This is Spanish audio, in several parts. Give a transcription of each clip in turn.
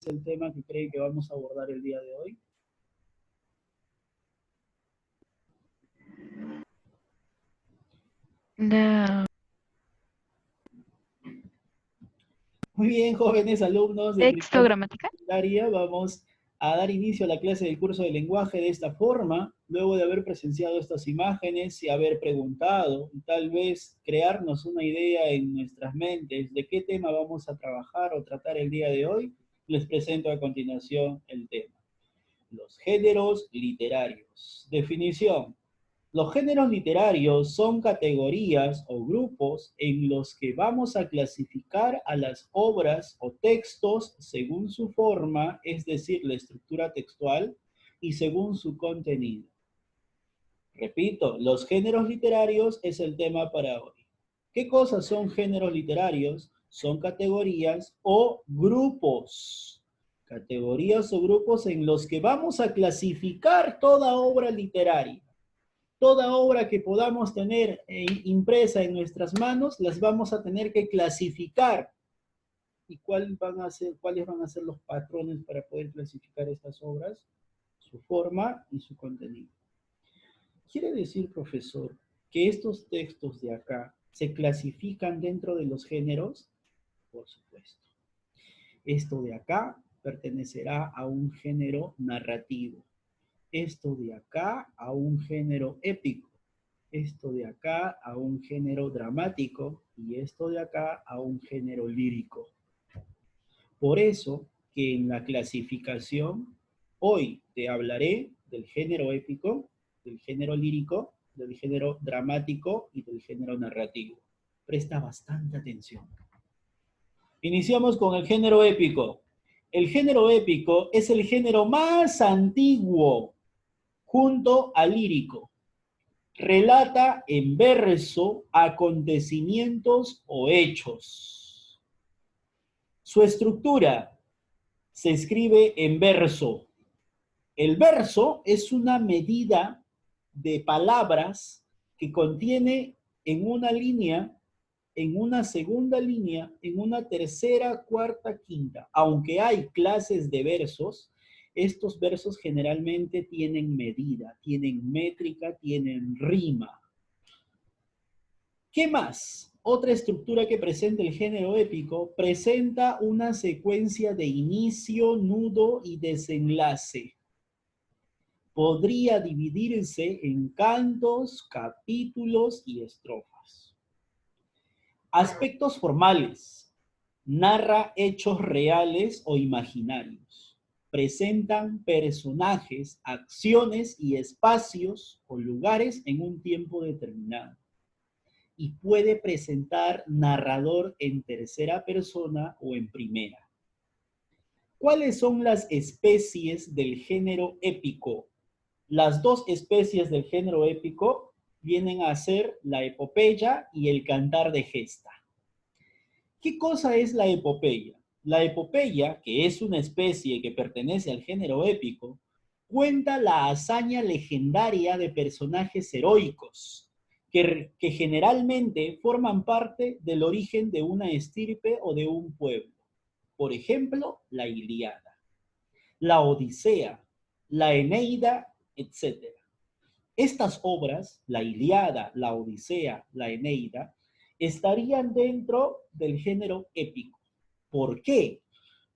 el tema que creen que vamos a abordar el día de hoy? No. Muy bien, jóvenes alumnos de Texto, primaria gramática. y secundaria, vamos a dar inicio a la clase del curso de lenguaje de esta forma, luego de haber presenciado estas imágenes y haber preguntado, y tal vez crearnos una idea en nuestras mentes de qué tema vamos a trabajar o tratar el día de hoy. Les presento a continuación el tema. Los géneros literarios. Definición. Los géneros literarios son categorías o grupos en los que vamos a clasificar a las obras o textos según su forma, es decir, la estructura textual, y según su contenido. Repito, los géneros literarios es el tema para hoy. ¿Qué cosas son géneros literarios? Son categorías o grupos. Categorías o grupos en los que vamos a clasificar toda obra literaria. Toda obra que podamos tener impresa en nuestras manos, las vamos a tener que clasificar. ¿Y cuáles van a ser los patrones para poder clasificar estas obras? Su forma y su contenido. Quiere decir, profesor, que estos textos de acá se clasifican dentro de los géneros. Por supuesto. Esto de acá pertenecerá a un género narrativo. Esto de acá a un género épico. Esto de acá a un género dramático y esto de acá a un género lírico. Por eso que en la clasificación hoy te hablaré del género épico, del género lírico, del género dramático y del género narrativo. Presta bastante atención. Iniciamos con el género épico. El género épico es el género más antiguo junto al lírico. Relata en verso acontecimientos o hechos. Su estructura se escribe en verso. El verso es una medida de palabras que contiene en una línea, en una segunda línea, en una tercera, cuarta, quinta. Aunque hay clases de versos, estos versos generalmente tienen medida, tienen métrica, tienen rima. ¿Qué más? Otra estructura que presenta el género épico presenta una secuencia de inicio, nudo y desenlace. Podría dividirse en cantos, capítulos y estrofas. Aspectos formales. Narra hechos reales o imaginarios. Presentan personajes, acciones y espacios o lugares en un tiempo determinado. Y puede presentar narrador en tercera persona o en primera. ¿Cuáles son las especies del género épico? Las dos especies del género épico vienen a ser la epopeya y el cantar de gesta. ¿Qué cosa es la epopeya? La epopeya, que es una especie que pertenece al género épico, cuenta la hazaña legendaria de personajes heroicos, que generalmente forman parte del origen de una estirpe o de un pueblo. Por ejemplo, la Ilíada, la Odisea, la Eneida, etc. Estas obras, la Ilíada, la Odisea, la Eneida, estarían dentro del género épico. ¿Por qué?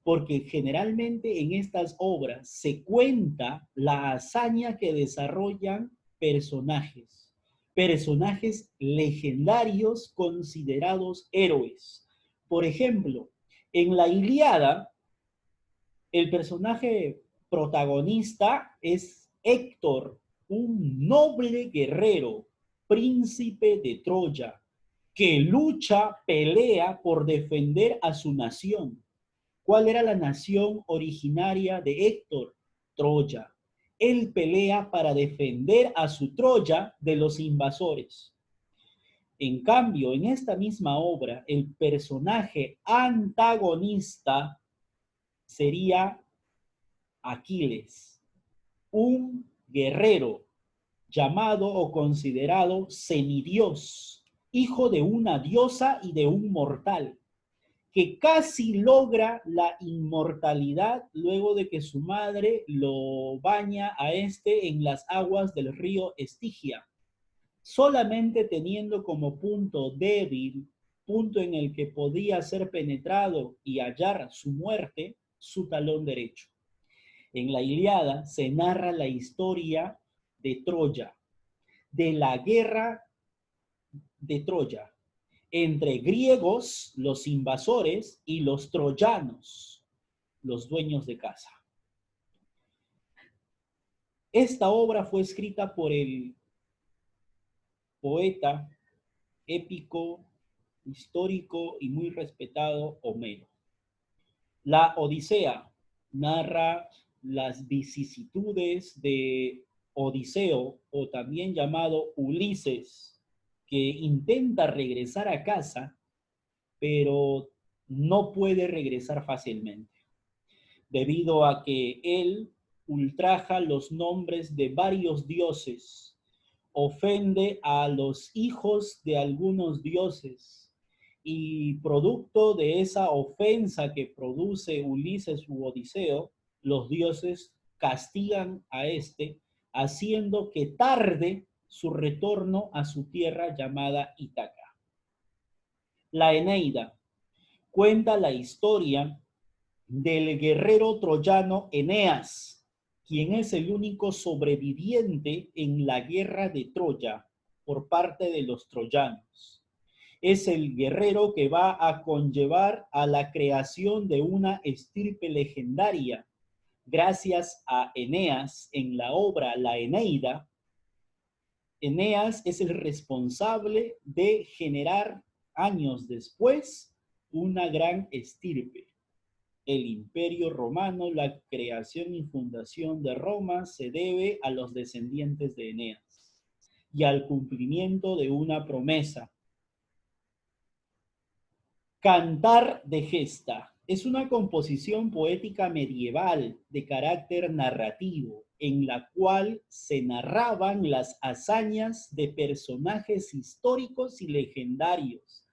Porque generalmente en estas obras se cuenta la hazaña que desarrollan personajes, personajes legendarios considerados héroes. Por ejemplo, en la Ilíada, el personaje protagonista es Héctor, un noble guerrero, príncipe de Troya, que lucha, pelea por defender a su nación. ¿Cuál era la nación originaria de Héctor? Troya. Él pelea para defender a su Troya de los invasores. En cambio, en esta misma obra, el personaje antagonista sería Aquiles, un guerrero llamado o considerado semidios, hijo de una diosa y de un mortal, que casi logra la inmortalidad luego de que su madre lo baña a este en las aguas del río Estigia, solamente teniendo como punto débil, punto en el que podía ser penetrado y hallar su muerte, su talón derecho. En la Ilíada se narra la historia de Troya, de la guerra de Troya, entre griegos, los invasores, y los troyanos, los dueños de casa. Esta obra fue escrita por el poeta épico, histórico y muy respetado Homero. La Odisea narra las vicisitudes de Odiseo, o también llamado Ulises, que intenta regresar a casa, pero no puede regresar fácilmente, debido a que él ultraja los nombres de varios dioses, ofende a los hijos de algunos dioses, y producto de esa ofensa que produce Ulises u Odiseo, los dioses castigan a este, haciendo que tarde su retorno a su tierra llamada Ítaca. La Eneida cuenta la historia del guerrero troyano Eneas, quien es el único sobreviviente en la guerra de Troya por parte de los troyanos. Es el guerrero que va a conllevar a la creación de una estirpe legendaria. Gracias a Eneas, en la obra La Eneida, Eneas es el responsable de generar años después una gran estirpe. El Imperio Romano, la creación y fundación de Roma, se debe a los descendientes de Eneas y al cumplimiento de una promesa. Cantar de Gesta es una composición poética medieval de carácter narrativo, en la cual se narraban las hazañas de personajes históricos y legendarios,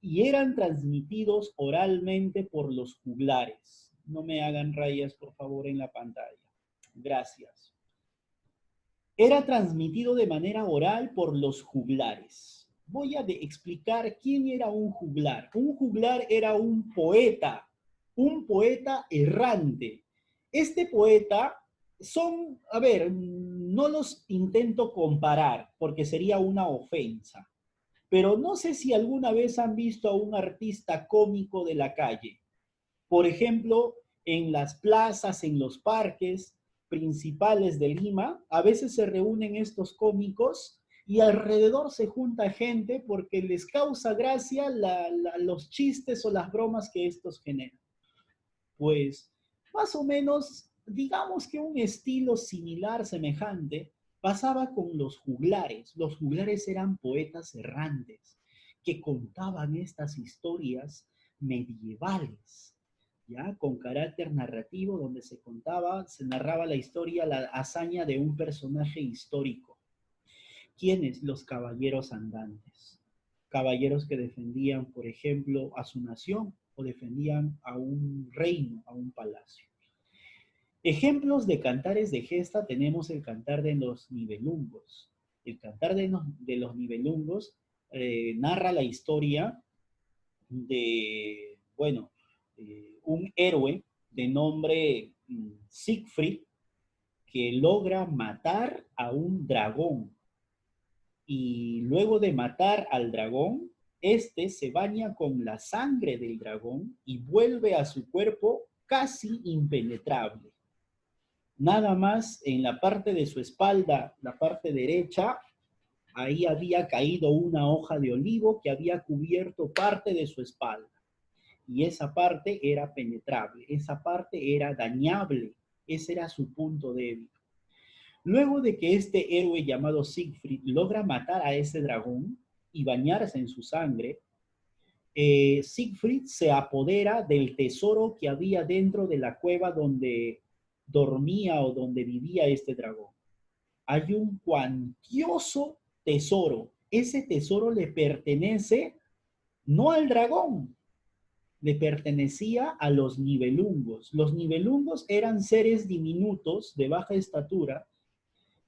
y eran transmitidos oralmente por los juglares. No me hagan rayas, por favor, en la pantalla. Gracias. Era transmitido de manera oral por los juglares. Voy a explicar quién era un juglar. Un juglar era un poeta errante. Este poeta a ver, no los intento comparar porque sería una ofensa, pero no sé si alguna vez han visto a un artista cómico de la calle. Por ejemplo, en las plazas, en los parques principales de Lima, a veces se reúnen estos cómicos y alrededor se junta gente porque les causa gracia los chistes o las bromas que estos generan. Pues más o menos, digamos que un estilo similar, semejante, pasaba con los juglares. Los juglares eran poetas errantes que contaban estas historias medievales, ¿ya? Con carácter narrativo, donde se narraba la historia, la hazaña de un personaje histórico. ¿Quiénes? Los caballeros andantes. Caballeros que defendían, por ejemplo, a su nación o defendían a un reino, a un palacio. Ejemplos de cantares de gesta tenemos el cantar de los Nibelungos. El cantar de los Nibelungos narra la historia de, bueno, un héroe de nombre Siegfried que logra matar a un dragón. Y luego de matar al dragón, este se baña con la sangre del dragón y vuelve a su cuerpo casi impenetrable. Nada más en la parte de su espalda, la parte derecha, ahí había caído una hoja de olivo que había cubierto parte de su espalda. Y esa parte era penetrable, esa parte era dañable, ese era su punto débil. Luego de que este héroe llamado Siegfried logra matar a ese dragón y bañarse en su sangre, Siegfried se apodera del tesoro que había dentro de la cueva donde dormía o donde vivía este dragón. Hay un cuantioso tesoro. Ese tesoro le pertenece no al dragón, le pertenecía a los Nibelungos. Los Nibelungos eran seres diminutos de baja estatura,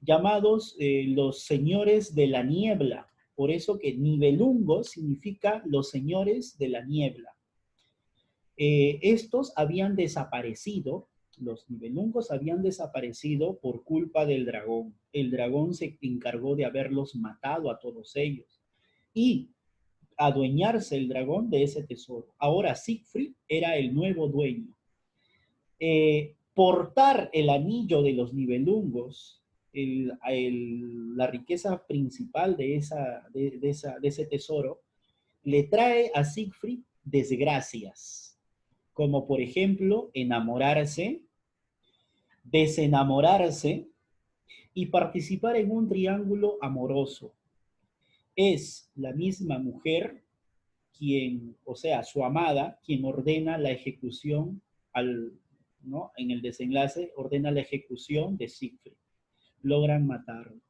llamados los señores de la niebla. Por eso que Nibelungos significa los señores de la niebla. Estos habían desaparecido, los Nibelungos habían desaparecido por culpa del dragón. El dragón se encargó de haberlos matado a todos ellos y adueñarse el dragón de ese tesoro. Ahora Siegfried era el nuevo dueño. Portar el anillo de los Nibelungos, la riqueza principal de ese tesoro, le trae a Siegfried desgracias, como por ejemplo enamorarse, desenamorarse y participar en un triángulo amoroso. Es la misma mujer quien, o sea, su amada, quien ordena la ejecución, ¿no? En el desenlace, ordena la ejecución de Siegfried. Logran matarlo.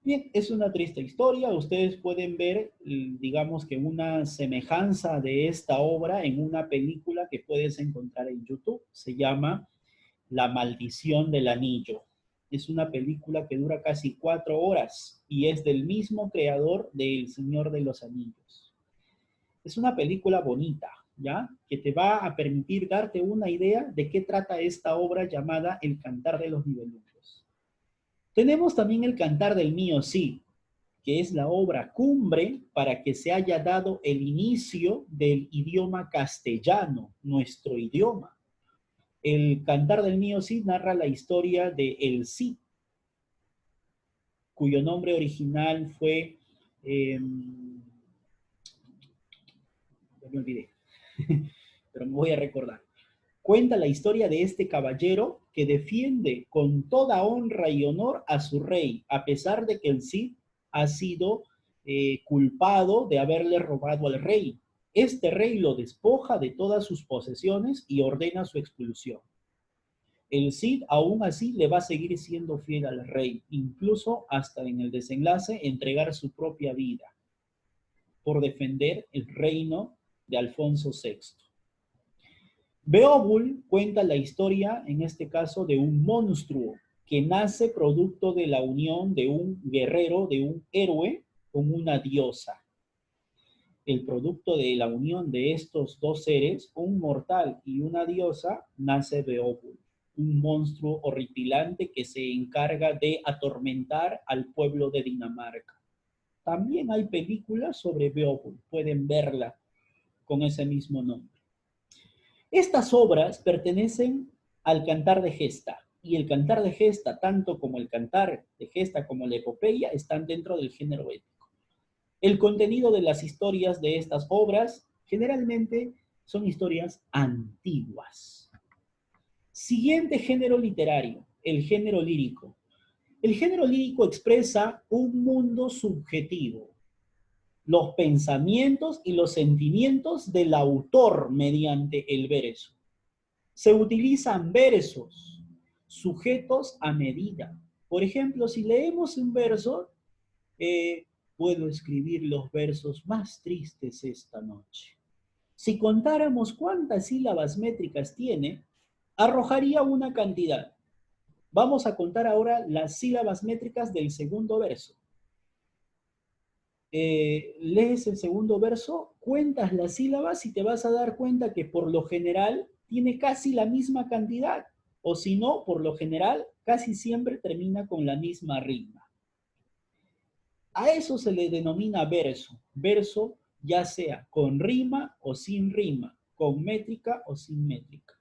Bien, es una triste historia. Ustedes pueden ver, digamos que una semejanza de esta obra en una película que puedes encontrar en YouTube. Se llama La Maldición del Anillo. Es una película que dura casi 4 horas y es del mismo creador de El Señor de los Anillos. Es una película bonita, ¿ya? Que te va a permitir darte una idea de qué trata esta obra llamada El Cantar de los Nibelungos. Tenemos también El Cantar del Mío Sí, que es la obra cumbre para que se haya dado el inicio del idioma castellano, nuestro idioma. El Cantar del Mío Sí narra la historia de El Cid, cuyo nombre original fue... me olvidé, pero me voy a recordar. Cuenta la historia de este caballero que defiende con toda honra y honor a su rey, a pesar de que el Cid ha sido culpado de haberle robado al rey. Este rey lo despoja de todas sus posesiones y ordena su expulsión. El Cid aún así le va a seguir siendo fiel al rey, incluso hasta en el desenlace entregar su propia vida por defender el reino de Alfonso VI. Beowulf cuenta la historia, en este caso, de un monstruo que nace producto de la unión de un guerrero, de un héroe, con una diosa. El producto de la unión de estos dos seres, un mortal y una diosa, nace Beowulf, un monstruo horripilante que se encarga de atormentar al pueblo de Dinamarca. También hay películas sobre Beowulf, pueden verla con ese mismo nombre. Estas obras pertenecen al Cantar de Gesta, y el Cantar de Gesta, tanto como el Cantar de Gesta como la epopeya, están dentro del género épico. El contenido de las historias de estas obras generalmente son historias antiguas. Siguiente género literario, el género lírico. El género lírico expresa un mundo subjetivo, los pensamientos y los sentimientos del autor mediante el verso. Se utilizan versos sujetos a medida. Por ejemplo, si leemos un verso, puedo escribir los versos más tristes esta noche. Si contáramos cuántas sílabas métricas tiene, arrojaría una cantidad. Vamos a contar ahora las sílabas métricas del segundo verso. Lees el segundo verso, cuentas las sílabas y te vas a dar cuenta que por lo general tiene casi la misma cantidad, o si no, por lo general casi siempre termina con la misma rima. A eso se le denomina verso. Verso ya sea con rima o sin rima, con métrica o sin métrica.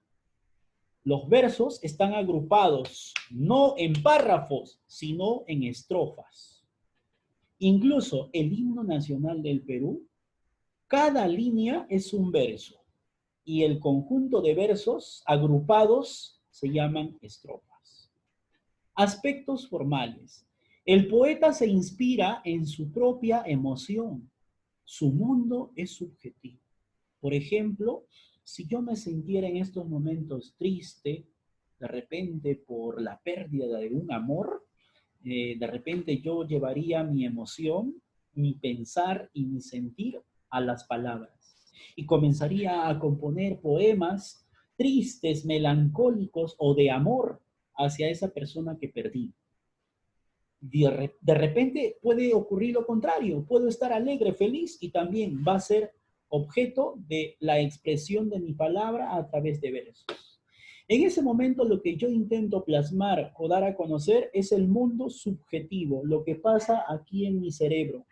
Los versos están agrupados no en párrafos, sino en estrofas. Incluso el himno nacional del Perú, cada línea es un verso y el conjunto de versos agrupados se llaman estrofas. Aspectos formales. El poeta se inspira en su propia emoción. Su mundo es subjetivo. Por ejemplo, si yo me sintiera en estos momentos triste, de repente por la pérdida de un amor, de repente yo llevaría mi emoción, mi pensar y mi sentir a las palabras. y comenzaría a componer poemas tristes, melancólicos o de amor hacia esa persona que perdí. De repente puede ocurrir lo contrario, puedo estar alegre, feliz y también va a ser objeto de la expresión de mi palabra a través de versos. En ese momento lo que yo intento plasmar o dar a conocer es el mundo subjetivo, lo que pasa aquí en mi cerebro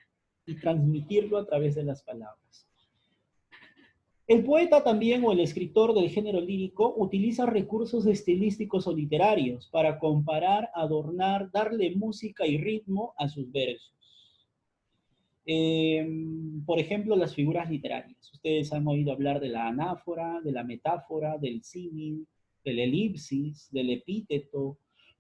y transmitirlo a través de las palabras. El poeta también o el escritor del género lírico utiliza recursos estilísticos o literarios para comparar, adornar, darle música y ritmo a sus versos. Por ejemplo, las figuras literarias. Ustedes han oído hablar de la anáfora, de la metáfora, del símil, del elipsis, del epíteto,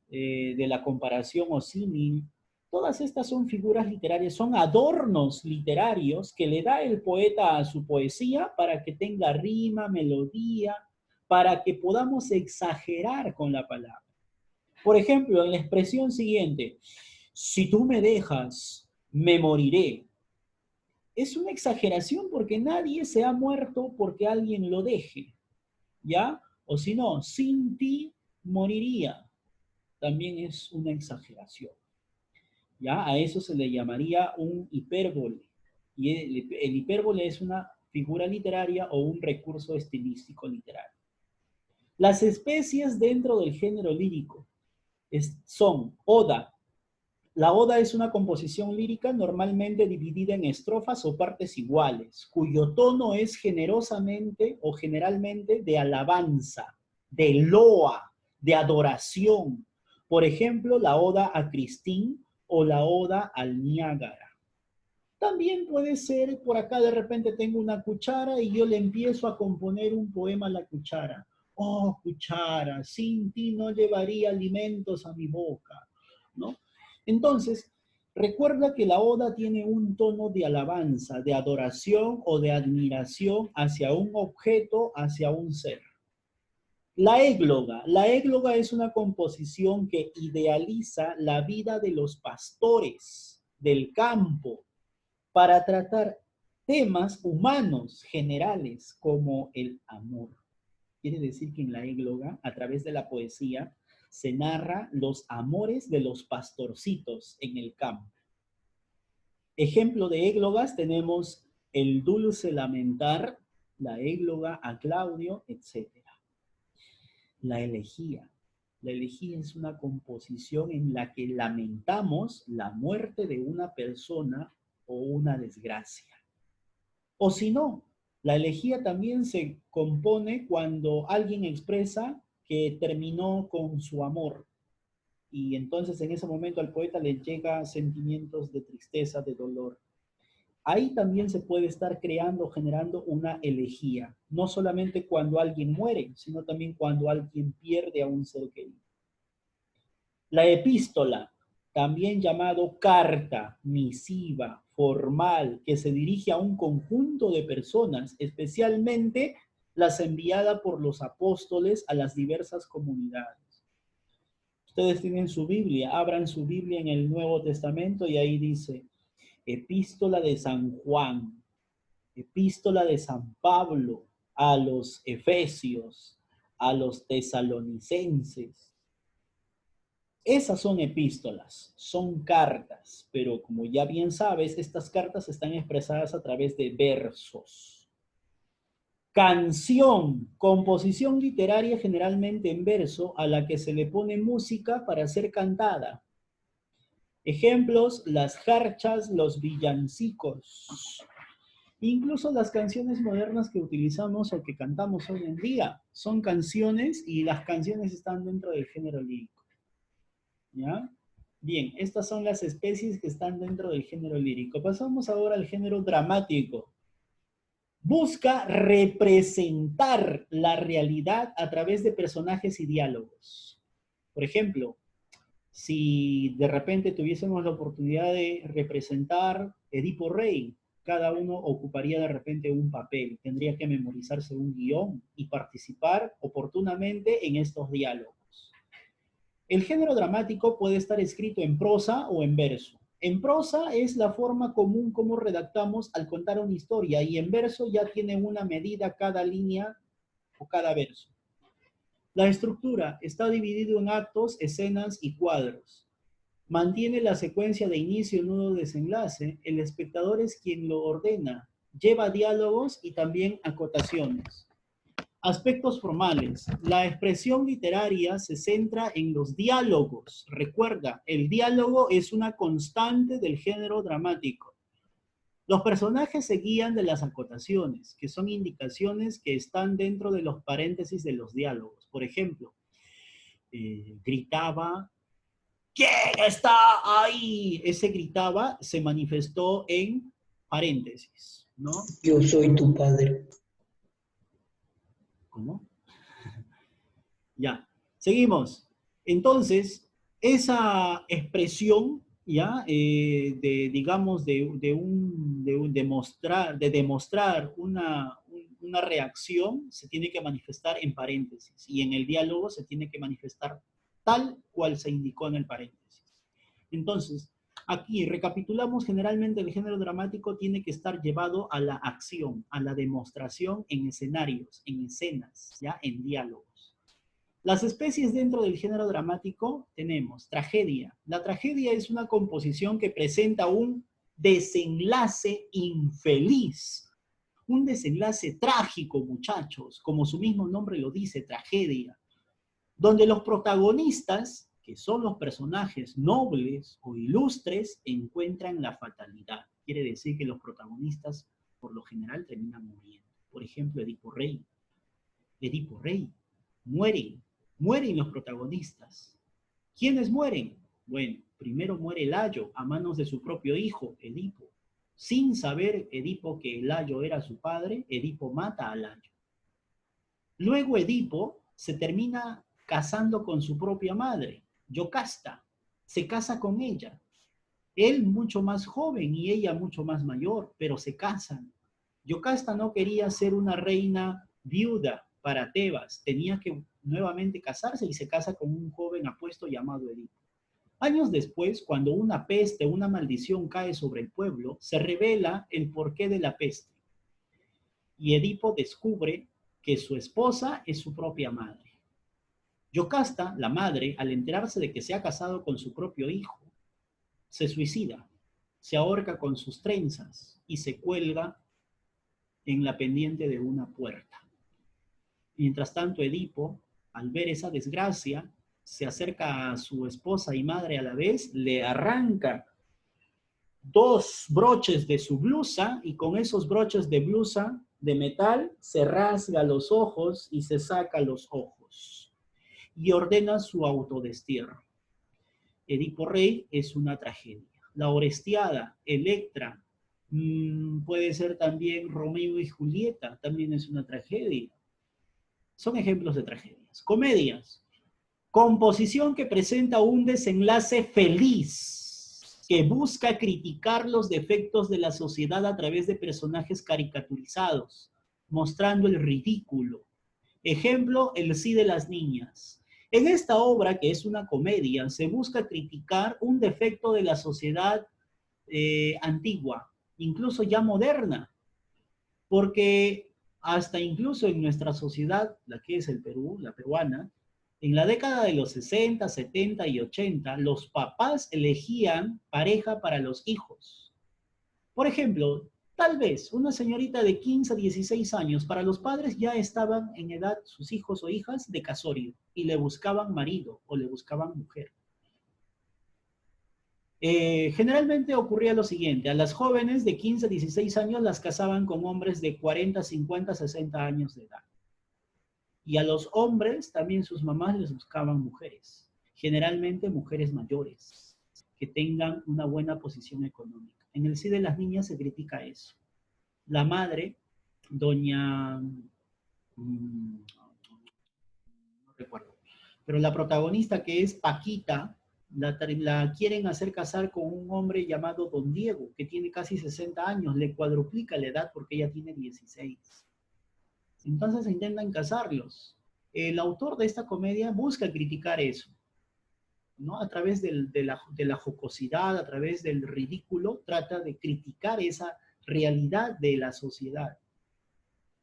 de la comparación o símil. Todas estas son figuras literarias, son adornos literarios que le da el poeta a su poesía para que tenga rima, melodía, para que podamos exagerar con la palabra. Por ejemplo, en la expresión siguiente, si tú me dejas, me moriré. Es una exageración porque nadie se ha muerto porque alguien lo deje, ¿ya? O si no, sin ti moriría. También es una exageración. ¿Ya? A eso se le llamaría un hipérbole. Y el hipérbole es una figura literaria o un recurso estilístico literario. Las especies dentro del género lírico son oda. La oda es una composición lírica normalmente dividida en estrofas o partes iguales, cuyo tono es generosamente o generalmente de alabanza, de loa, de adoración. Por ejemplo, la oda a Cristín o la oda al Niágara. También puede ser, por acá de repente tengo una cuchara y yo le empiezo a componer un poema a la cuchara. Oh, cuchara, sin ti no llevaría alimentos a mi boca, ¿no? Entonces, recuerda que la oda tiene un tono de alabanza, de adoración o de admiración hacia un objeto, hacia un ser. La égloga es una composición que idealiza la vida de los pastores del campo para tratar temas humanos generales como el amor. Quiere decir que en la égloga, a través de la poesía, se narra los amores de los pastorcitos en el campo. Ejemplo de églogas tenemos el dulce lamentar, la égloga a Claudio, etc. La elegía. La elegía es una composición en la que lamentamos la muerte de una persona o una desgracia. O si no, la elegía también se compone cuando alguien expresa que terminó con su amor y entonces en ese momento al poeta le llega sentimientos de tristeza, de dolor. Ahí también se puede estar creando, generando una elegía, no solamente cuando alguien muere, sino también cuando alguien pierde a un ser querido. La epístola, también llamado carta, misiva, formal, que se dirige a un conjunto de personas, especialmente las enviadas por los apóstoles a las diversas comunidades. Ustedes tienen su Biblia, abran su Biblia en el Nuevo Testamento y ahí dice, epístola de San Juan, epístola de San Pablo a los Efesios, a los tesalonicenses. Esas son epístolas, son cartas, pero como ya bien sabes, estas cartas están expresadas a través de versos. Canción, composición literaria generalmente en verso a la que se le pone música para ser cantada. Ejemplos, las jarchas, los villancicos. Incluso las canciones modernas que utilizamos o que cantamos hoy en día son canciones y las canciones están dentro del género lírico. ¿Ya? Bien, estas son las especies que están dentro del género lírico. Pasamos ahora al género dramático. Busca representar la realidad a través de personajes y diálogos. Por ejemplo, si de repente tuviésemos la oportunidad de representar Edipo Rey, cada uno ocuparía de repente un papel, tendría que memorizarse un guión y participar oportunamente en estos diálogos. El género dramático puede estar escrito en prosa o en verso. En prosa es la forma común como redactamos al contar una historia y en verso ya tiene una medida cada línea o cada verso. La estructura está dividida en actos, escenas y cuadros. Mantiene la secuencia de inicio, nudo, desenlace. El espectador es quien lo ordena. Lleva diálogos y también acotaciones. Aspectos formales. La expresión literaria se centra en los diálogos. Recuerda, el diálogo es una constante del género dramático. Los personajes se guían de las acotaciones, que son indicaciones que están dentro de los paréntesis de los diálogos. Por ejemplo, gritaba, ¿quién está ahí? Ese gritaba se manifestó en paréntesis, ¿no? Yo soy tu padre. ¿Cómo? Ya, seguimos. Entonces, esa expresión, ya, digamos, de demostrar una reacción, se tiene que manifestar en paréntesis, y en el diálogo se tiene que manifestar tal cual se indicó en el paréntesis. Entonces, aquí recapitulamos generalmente el género dramático tiene que estar llevado a la acción, a la demostración en escenarios, en escenas, ya, en diálogos. Las especies dentro del género dramático tenemos tragedia. La tragedia es una composición que presenta un desenlace infeliz, un desenlace trágico, muchachos, como su mismo nombre lo dice, tragedia, donde los protagonistas, que son los personajes nobles o ilustres, encuentran la fatalidad. Quiere decir que los protagonistas, por lo general, terminan muriendo. Por ejemplo, Edipo Rey. Edipo Rey. Mueren los protagonistas. ¿Quiénes mueren? Bueno, primero muere Layo a manos de su propio hijo, Edipo. Sin saber Edipo que Layo era su padre, Edipo mata a Layo. Luego Edipo se termina casando con su propia madre, Yocasta. Se casa con ella. Él mucho más joven y ella mucho más mayor, pero se casan. Yocasta no quería ser una reina viuda para Tebas, tenía que nuevamente casarse y se casa con un joven apuesto llamado Edipo. Años después, cuando una peste, una maldición cae sobre el pueblo, se revela el porqué de la peste. Y Edipo descubre que su esposa es su propia madre. Yocasta, la madre, al enterarse de que se ha casado con su propio hijo, se suicida, se ahorca con sus trenzas y se cuelga en la pendiente de una puerta. Mientras tanto, Edipo, al ver esa desgracia, se acerca a su esposa y madre a la vez, le arranca 2 broches de su blusa y con esos broches de blusa de metal se rasga los ojos y se saca los ojos y ordena su autodestierro. Edipo Rey es una tragedia. La Orestiada, Electra, puede ser también Romeo y Julieta, también es una tragedia. Son ejemplos de tragedias. Comedias. Composición que presenta un desenlace feliz, que busca criticar los defectos de la sociedad a través de personajes caricaturizados, mostrando el ridículo. Ejemplo, El sí de las niñas. En esta obra, que es una comedia, se busca criticar un defecto de la sociedad antigua, incluso ya moderna, porque hasta incluso en nuestra sociedad, la que es el Perú, la peruana, en la década de los 60, 70 y 80, los papás elegían pareja para los hijos. Por ejemplo, tal vez una señorita de 15 a 16 años, para los padres ya estaban en edad sus hijos o hijas de casorio y le buscaban marido o le buscaban mujer. Generalmente ocurría lo siguiente, a las jóvenes de 15 a 16 años las casaban con hombres de 40, 50, 60 años de edad. Y a los hombres también sus mamás les buscaban mujeres, generalmente mujeres mayores, que tengan una buena posición económica. En el sí de las niñas se critica eso. La madre, doña, no recuerdo, pero la protagonista que es Paquita, la quieren hacer casar con un hombre llamado Don Diego, que tiene casi 60 años, le cuadruplica la edad porque ella tiene 16. Entonces intentan casarlos. El autor de esta comedia busca criticar eso. ¿no? A través de la jocosidad, a través del ridículo, trata de criticar esa realidad de la sociedad.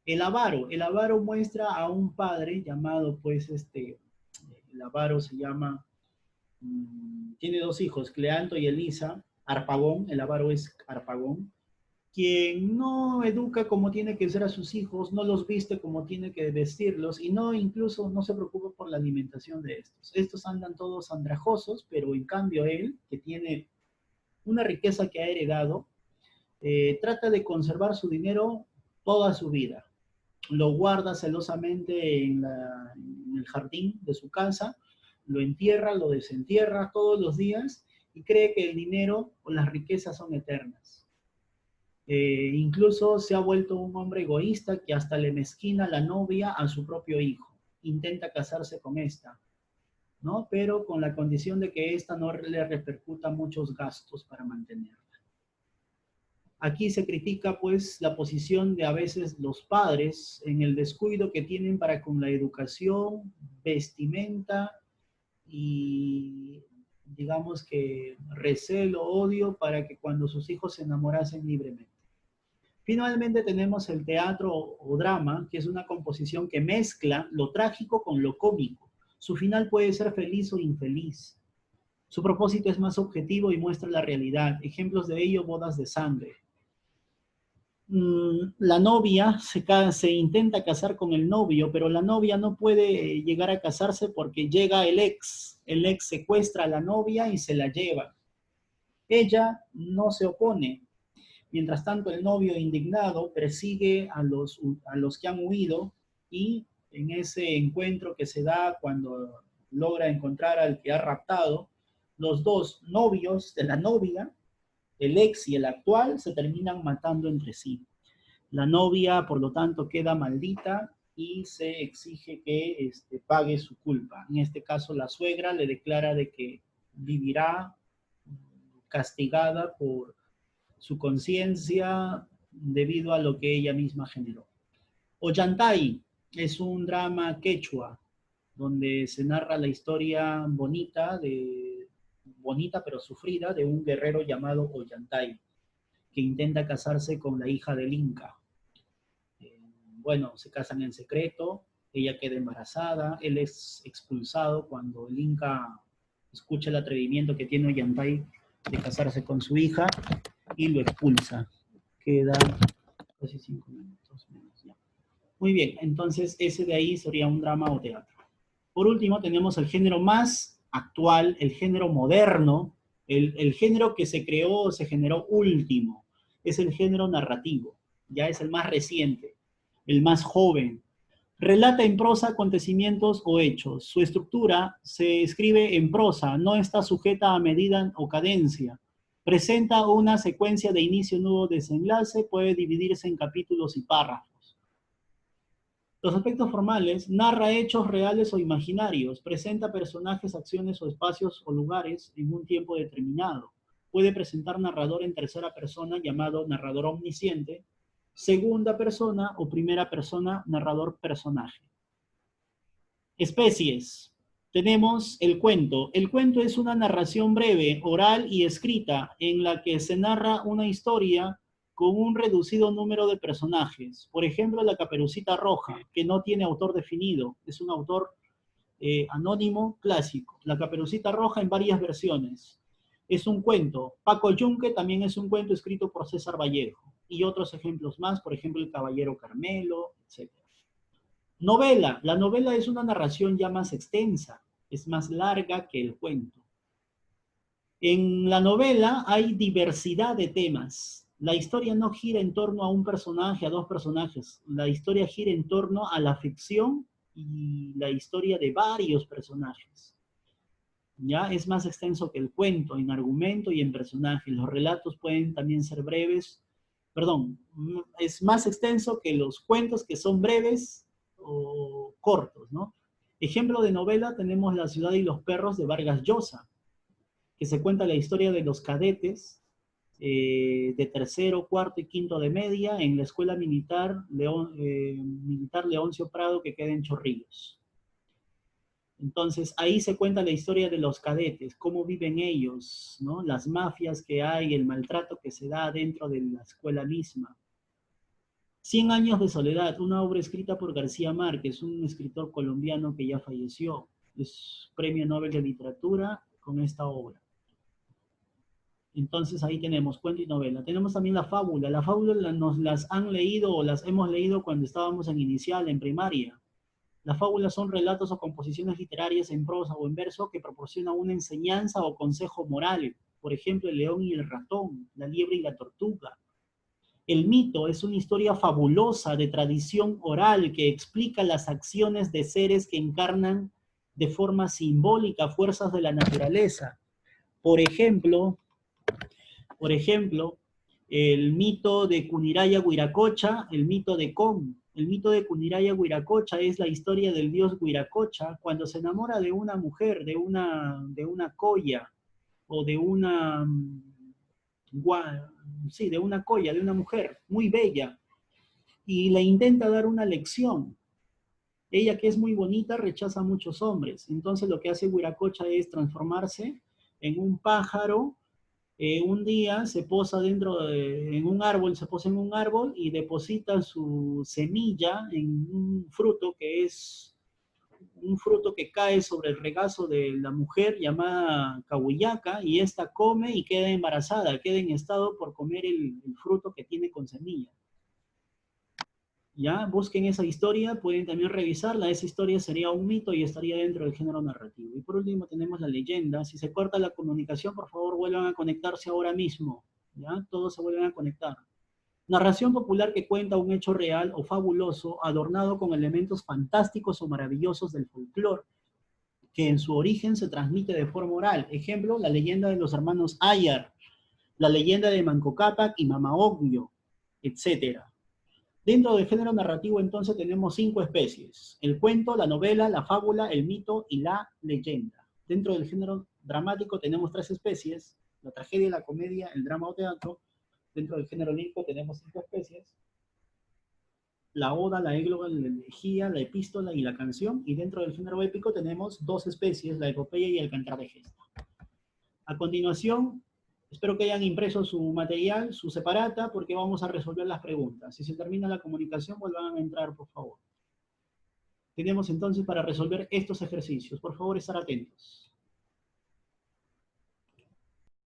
El avaro muestra a un padre llamado, pues, el avaro se llama, tiene dos hijos, Cleanto y Elisa, Harpagón, el avaro es Harpagón, quien no educa como tiene que ser a sus hijos, no los viste como tiene que vestirlos y no incluso no se preocupa por la alimentación de estos. Estos andan todos andrajosos, pero en cambio él, que tiene una riqueza que ha heredado, trata de conservar su dinero toda su vida. Lo guarda celosamente en el jardín de su casa, lo entierra, lo desentierra todos los días y cree que el dinero o las riquezas son eternas. Incluso se ha vuelto un hombre egoísta que hasta le mezquina la novia a su propio hijo. Intenta casarse con esta, ¿no? Pero con la condición de que esta no le repercuta muchos gastos para mantenerla. Aquí se critica pues la posición de a veces los padres en el descuido que tienen para con la educación, vestimenta y digamos que recelo, odio para que cuando sus hijos se enamorasen libremente. Finalmente tenemos el teatro o drama, que es una composición que mezcla lo trágico con lo cómico. Su final puede ser feliz o infeliz. Su propósito es más objetivo y muestra la realidad. Ejemplos de ello, Bodas de Sangre. La novia se intenta casar con el novio, pero la novia no puede llegar a casarse porque llega el ex. El ex secuestra a la novia y se la lleva. Ella no se opone. Mientras tanto, el novio indignado persigue a los que han huido y en ese encuentro que se da cuando logra encontrar al que ha raptado, los dos novios de la novia, el ex y el actual, se terminan matando entre sí. La novia, por lo tanto, queda maldita y se exige que pague su culpa. En este caso, la suegra le declara de que vivirá castigada por su conciencia debido a lo que ella misma generó. Ollantay es un drama quechua donde se narra la historia bonita pero sufrida de un guerrero llamado Ollantay que intenta casarse con la hija del Inca. Bueno, se casan en secreto, ella queda embarazada, él es expulsado cuando el Inca escucha el atrevimiento que tiene Ollantay de casarse con su hija y lo expulsa. Queda casi 5 minutos menos ya. Muy bien, entonces ese de ahí sería un drama o teatro. Por último, tenemos el género más actual, el género moderno, el género que se creó, se generó último, es el género narrativo, ya es el más reciente, el más joven. Relata en prosa acontecimientos o hechos. Su estructura se escribe en prosa, no está sujeta a medida o cadencia. Presenta una secuencia de inicio, nudo, desenlace, puede dividirse en capítulos y párrafos. Los aspectos formales, narra hechos reales o imaginarios, presenta personajes, acciones o espacios o lugares en un tiempo determinado. Puede presentar narrador en tercera persona, llamado narrador omnisciente, segunda persona o primera persona, narrador personaje. Especies. Tenemos el cuento. El cuento es una narración breve, oral y escrita, en la que se narra una historia con un reducido número de personajes. Por ejemplo, La Caperucita Roja, que no tiene autor definido, es un autor anónimo clásico. La Caperucita Roja en varias versiones. Es un cuento. Paco Yunque también es un cuento escrito por César Vallejo. Y otros ejemplos más, por ejemplo, El Caballero Carmelo, etc. Novela. La novela es una narración ya más extensa, es más larga que el cuento. En la novela hay diversidad de temas. La historia no gira en torno a un personaje, a dos personajes. La historia gira en torno a la ficción y la historia de varios personajes. Ya es más extenso que el cuento en argumento y en personajes. Los relatos pueden también ser breves. Perdón, es más extenso que los cuentos que son breves o cortos, ¿no? Ejemplo de novela tenemos La ciudad y los perros de Vargas Llosa, que se cuenta la historia de los cadetes de tercero, cuarto y quinto de media en la escuela militar Leoncio Prado que queda en Chorrillos. Entonces, ahí se cuenta la historia de los cadetes, cómo viven ellos, ¿no? Las mafias que hay, el maltrato que se da dentro de la escuela misma. 100 años de soledad, una obra escrita por García Márquez, un escritor colombiano que ya falleció. Es premio Nobel de Literatura con esta obra. Entonces ahí tenemos cuento y novela. Tenemos también la fábula. La fábula nos las han leído o las hemos leído cuando estábamos en inicial, en primaria. Las fábulas son relatos o composiciones literarias en prosa o en verso que proporcionan una enseñanza o consejo moral. Por ejemplo, el león y el ratón, la liebre y la tortuga. El mito es una historia fabulosa de tradición oral que explica las acciones de seres que encarnan de forma simbólica fuerzas de la naturaleza. Por ejemplo, el mito de Cuniraya Huiracocha, el mito de Con. El mito de Cuniraya Huiracocha es la historia del dios Huiracocha cuando se enamora de una mujer, de una colla, o de una, sí, de una colla, de una mujer muy bella, y le intenta dar una lección. Ella, que es muy bonita, rechaza a muchos hombres. Entonces lo que hace Huiracocha es transformarse en un pájaro. Un día se posa en un árbol, se posa en un árbol y deposita su semilla en un fruto que es un fruto que cae sobre el regazo de la mujer llamada cahuillaca, y esta come y queda embarazada, queda en estado por comer el fruto que tiene con semilla. Ya, busquen esa historia, pueden también revisarla. Esa historia sería un mito y estaría dentro del género narrativo. Y por último tenemos la leyenda. Si se corta la comunicación, por favor vuelvan a conectarse ahora mismo. Ya, todos se vuelven a conectar. Narración popular que cuenta un hecho real o fabuloso, adornado con elementos fantásticos o maravillosos del folclore, que en su origen se transmite de forma oral. Ejemplo, la leyenda de los hermanos Ayar, la leyenda de Manco Cápac y Mama Ocllo, etcétera. Dentro del género narrativo, entonces, tenemos 5 especies: el cuento, la novela, la fábula, el mito y la leyenda. Dentro del género dramático tenemos 3 especies: la tragedia, la comedia, el drama o teatro. Dentro del género lírico tenemos 5 especies: la oda, la égloga, la elegía, la epístola y la canción. Y dentro del género épico tenemos 2 especies: la epopeya y el cantar de gesta. A continuación, espero que hayan impreso su material, su separata, porque vamos a resolver las preguntas. Si se termina la comunicación, vuelvan a entrar, por favor. Tenemos entonces para resolver estos ejercicios. Por favor, estar atentos.